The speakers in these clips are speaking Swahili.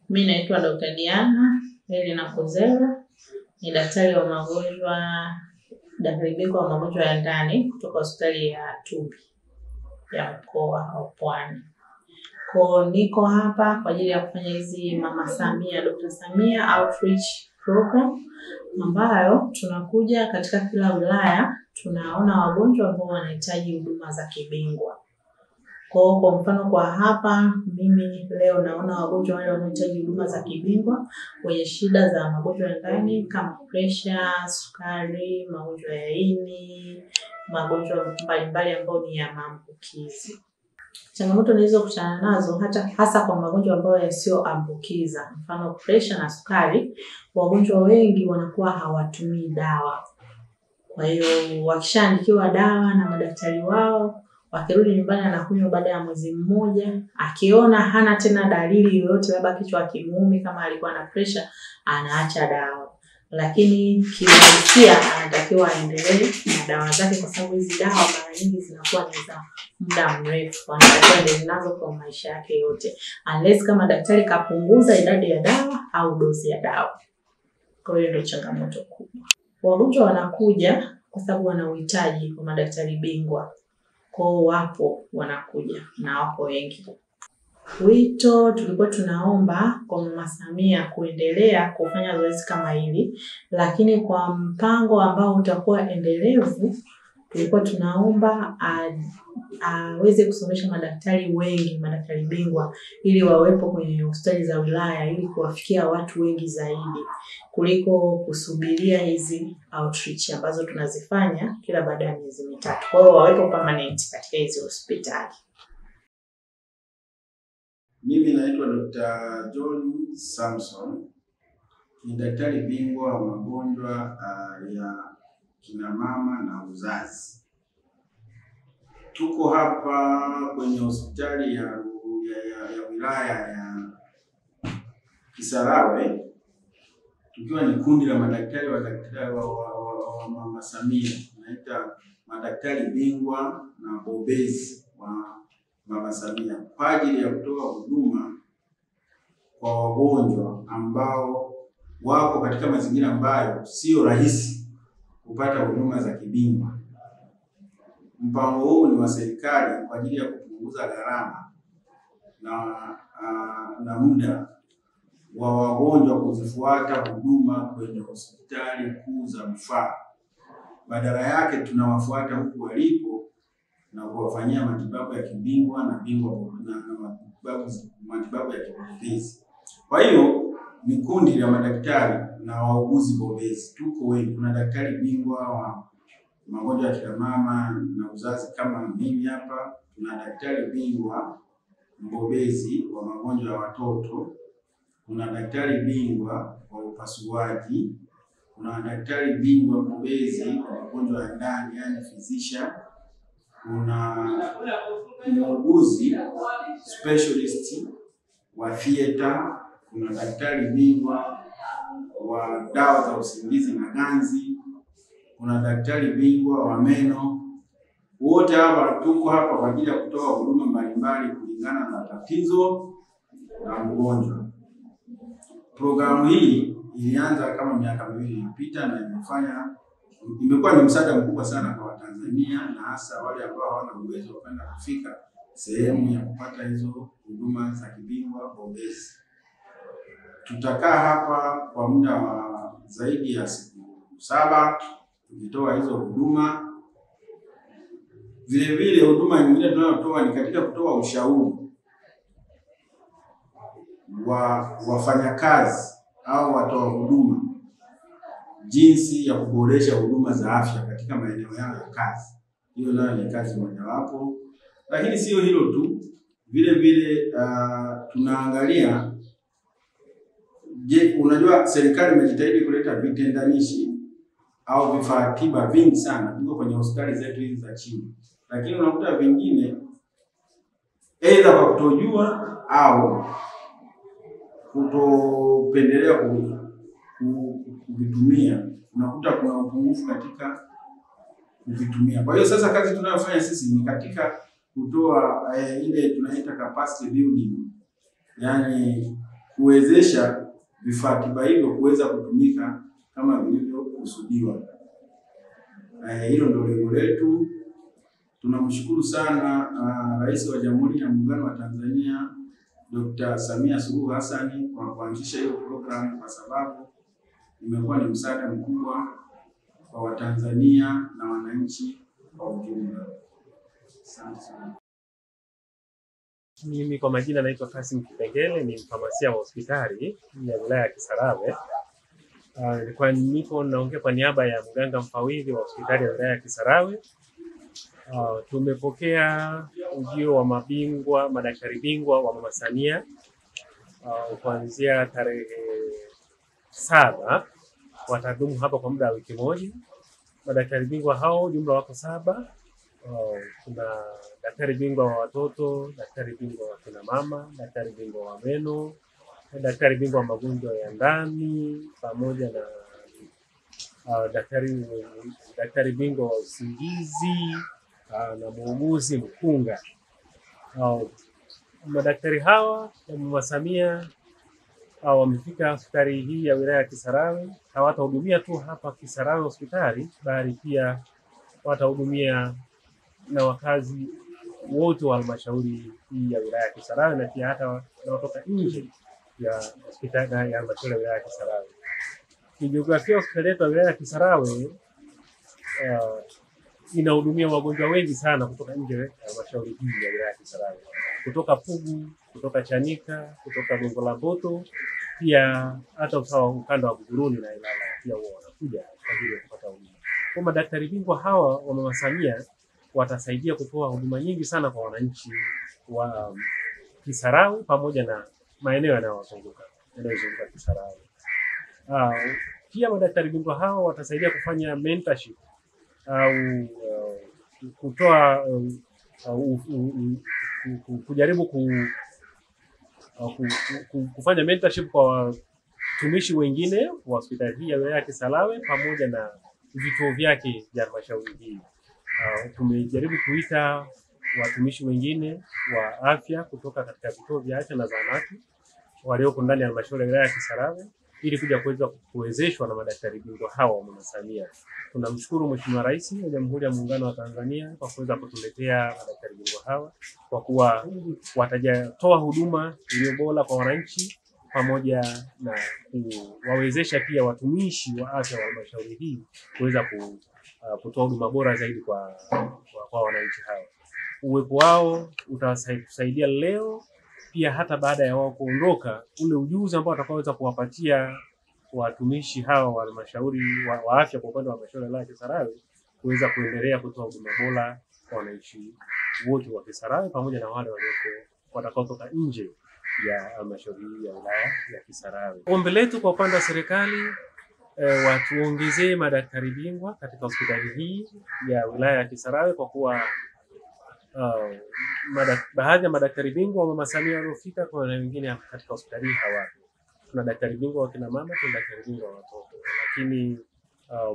Mimi naitwa Dr. Diana Elena Kozera, ni daktari wa magonjwa, daktari bingwa wa magonjwa ya ndani kutoka hospitali ya Tumbi ya mkoa wa Pwani. Kwa niko hapa kwa ajili ya kufanya hizi Mama Samia, Dr. Samia Outreach Program, ambayo tunakuja katika kila wilaya, tunaona wagonjwa ambao wanahitaji huduma za kibingwa. Kwa mfano kwa hapa mimi leo naona wagonjwa wale wanahitaji huduma za kibingwa wenye shida za magonjwa ya ndani kama pressure, sukari, magonjwa ya ini, magonjwa mbalimbali ambayo ni ya maambukizi. Changamoto nilizokutana nazo hasa kwa magonjwa ambayo yasioambukiza, mfano pressure na sukari, wagonjwa wengi wanakuwa hawatumii dawa. Kwa hiyo wakishaandikiwa dawa na madaktari wao, wakirudi nyumbani anakunywa baada ya mwezi mmoja, akiona hana tena dalili yoyote, labda kichwa kimuumi kama alikuwa na pressure, anaacha dawa. Lakini kiuhalisia anatakiwa aendelee na dawa zake, kwa sababu hizi dawa mara nyingi zinakuwa ni za muda mrefu, anatakiwa endelee nazo kwa maisha yake yote, unless kama daktari kapunguza idadi ya dawa au dozi ya dawa. Kwa hiyo ndio changamoto kubwa. Wagonjwa wanakuja kwa sababu wana uhitaji kwa madaktari bingwa. Kwa wapo wanakuja na wapo wengi. Wito tulikuwa tunaomba kwa Mama Samia kuendelea kufanya zoezi kama hili, lakini kwa mpango ambao utakuwa endelevu tulikuwa tunaomba aweze kusomesha madaktari wengi, madaktari bingwa, ili wawepo kwenye hospitali za wilaya ili kuwafikia watu wengi zaidi kuliko kusubiria hizi outreach ambazo tunazifanya kila baada ya miezi mitatu. Kwa hiyo wawepo permanent katika hizo hospitali. Mimi naitwa Dr. John Samson, ni daktari bingwa wa magonjwa ya kina mama na uzazi. Tuko hapa kwenye hospitali ya wilaya ya Kisarawe, tukiwa ni kundi la madaktari wa Mama Samia, tunaita madaktari bingwa na bobezi wa Mama Samia, kwa ajili ya kutoa huduma kwa wagonjwa ambao wako katika mazingira ambayo sio rahisi kupata huduma za kibingwa. Mpango huu ni wa serikali kwa ajili ya kupunguza gharama na muda wa wagonjwa kuzifuata huduma kwenye hospitali kuu za rufaa. Badala yake tunawafuata huku walipo na kuwafanyia matibabu ya kibingwa na matibabu ya kibobezi. Kwa hiyo ni kundi la madaktari na wauguzi bobezi. Tuko wengi, kuna daktari bingwa wa magonjwa ya kina mama na uzazi kama mimi hapa, kuna daktari bingwa mbobezi wa magonjwa ya watoto, kuna daktari bingwa wa upasuaji, kuna daktari bingwa mbobezi wa magonjwa ya ndani yani physician, kuna muuguzi specialist wa theater, kuna daktari bingwa wa dawa za usingizi na ganzi, kuna daktari bingwa wa meno. Wote hapa tuko hapa kwa ajili ya kutoa huduma mbalimbali kulingana na tatizo la mgonjwa. Programu hii ilianza kama miaka 2 iliyopita na imekuwa ni msaada mkubwa sana kwa Watanzania, na hasa wale ambao hawana uwezo wa kwenda kufika sehemu ya kupata hizo huduma za kibingwa bobezi. Tutakaa hapa kwa muda wa zaidi ya siku 7 tukitoa hizo huduma. Vile vile huduma nyingine tunayotoa ni katika kutoa ushauri wa wafanyakazi au watoa huduma jinsi ya kuboresha huduma za afya katika maeneo yao ya kazi. Hiyo nayo ni kazi mojawapo. Lakini sio hilo tu, vile vile tunaangalia, unajua serikali imejitahidi kuleta vitendanishi au vifaa tiba vingi sana viko kwenye hospitali zetu hizi za chini, lakini unakuta vingine aidha kwa kutojua au kutopendelea kuvitumia, unakuta kuna upungufu katika kuvitumia. Kwa hiyo sasa kazi tunayofanya sisi ni katika kutoa ile tunaita capacity building, yani kuwezesha vifaa tiba hivyo kuweza kutumika kama vilivyokusudiwa. Hilo ndio lengo letu. Tunamshukuru sana Rais wa Jamhuri ya Muungano wa Tanzania Dr. Samia Suluhu Hassan kwa kuanzisha hiyo programu, kwa sababu imekuwa ni msaada mkubwa kwa Watanzania na wananchi kwa ujumla. Asante sana. Mimi kwa majina naitwa Kasim Kipengele, ni mfamasia wa hospitali ya wilaya ya Kisarawe. Nipo naongea kwa niaba ya mganga mfawidhi wa hospitali ya wilaya ya Kisarawe. Tumepokea ujio wa madaktari bingwa wa Mama Samia kuanzia tarehe 7. Watadumu hapa kwa muda wa wiki moja. Madaktari bingwa hao jumla wako 7. Kuna daktari bingwa wa watoto, daktari bingwa wa kina mama, daktari bingwa wa meno, daktari bingwa wa magonjwa ya ndani, pamoja na daktari bingwa wa usingizi na muuguzi mkunga. Madaktari hawa wa Mama Samia wamefika hospitali hii ya wilaya ya Kisarawe. Hawatahudumia tu hapa Kisarawe hospitali, bali pia watahudumia na wakazi wote wa halmashauri hii ya wilaya ya Kisarawe, na pia hata wanaotoka nje ya hospitali ya halmashauri ya wilaya ya Kisarawe. Kijiografia, hospitali yetu ya wilaya ya Kisarawe inahudumia wagonjwa wengi sana kutoka nje ya halmashauri hii ya wilaya ya Kisarawe, kutoka Pugu, kutoka Chanika, kutoka Gongo la Mboto, pia hata ukanda wa Buguruni na Ilala pia wao wanakuja kwa ajili ya kupata huduma. Kwa madaktari bingwa hawa wa Mama Samia watasaidia kutoa huduma nyingi sana kwa wananchi wa Kisarawe pamoja na maeneo yanayozunguka Kisarawe. Pia madaktari bingwa hawa watasaidia kufanya mentorship au kutoa kujaribu kufanya mentorship kwa watumishi wengine wa hospitali hii ya wilaya ya Kisarawe pamoja na vituo vyake vya halmashauri hii. Tumejaribu kuita watumishi wengine wa afya kutoka katika vituo vya afya na zahanati walioko ndani ya halmashauri ya wilaya ya Kisarawe ili kuja kuweza kuwezeshwa na madaktari bingwa hawa wa Mama Samia. Tunamshukuru Mheshimiwa Rais wa Jamhuri ya Muungano wa Tanzania kwa kuweza kutuletea madaktari bingwa hawa, kwa kuwa watajatoa huduma iliyo bora kwa wananchi pamoja na kuwawezesha pia watumishi wa afya wa halmashauri hii kuweza kutoa huduma bora zaidi kwa wananchi hawa. Uwepo wao utatusaidia leo, pia hata baada ya wao kuondoka, ule ujuzi ambao watakaoweza kuwapatia watumishi hawa wa halmashauri wa afya kwa upande wa halmashauri ya Kisarawe kuweza kuendelea kutoa huduma bora kwa wananchi wote wa Kisarawe pamoja na wale watakaotoka nje ya halmashauri ya wilaya ya Kisarawe. Ombi letu kwa upande wa serikali, watuongezee madaktari bingwa katika hospitali hii ya wilaya ya Kisarawe, kwa kuwa baadhi ya madaktari bingwa wa Mama Samia waliofika kwa wengine katika hospitali hawapo. Tuna daktari bingwa wa kina mama, tuna daktari bingwa wa watoto, lakini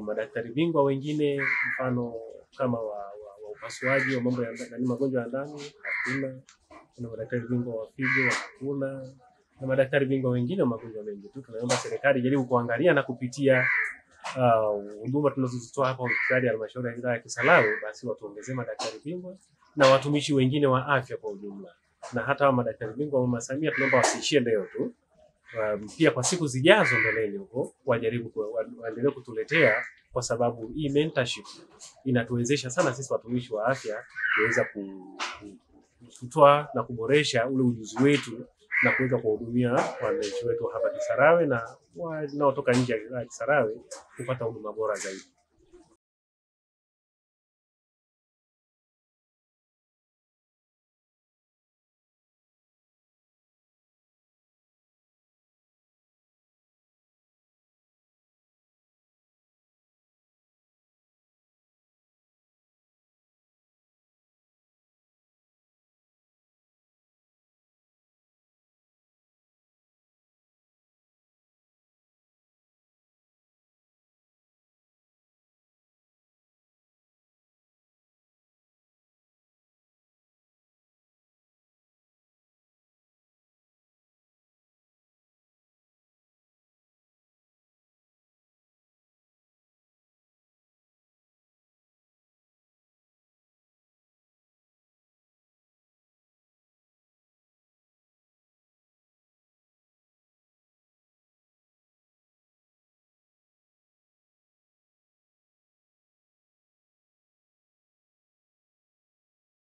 madaktari bingwa wengine mfano kama wa upasuaji wa mambo ya magonjwa ya ndani hakuna. Kuna madaktari bingwa wa figo hakuna, na madaktari bingwa wengine wa magonjwa mengi tu. Tunaomba serikali jaribu kuangalia na kupitia huduma tunazozitoa hapa hospitali ya halmashauri ya wilaya ya Kisarawe, basi watuongezee madaktari bingwa na watumishi wengine wa afya kwa ujumla. Na hata madaktari bingwa wa Mama Samia tunaomba wasiishie leo tu. Pia kwa siku zijazo mbeleni huko waendelee kutuletea, kwa sababu hii mentorship inatuwezesha sana sisi watumishi wa afya kuweza kutoa na kuboresha ule ujuzi wetu na kuweza kuhudumia wananchi wetu hapa Kisarawe na wanaotoka nje ya Kisarawe kupata huduma bora zaidi.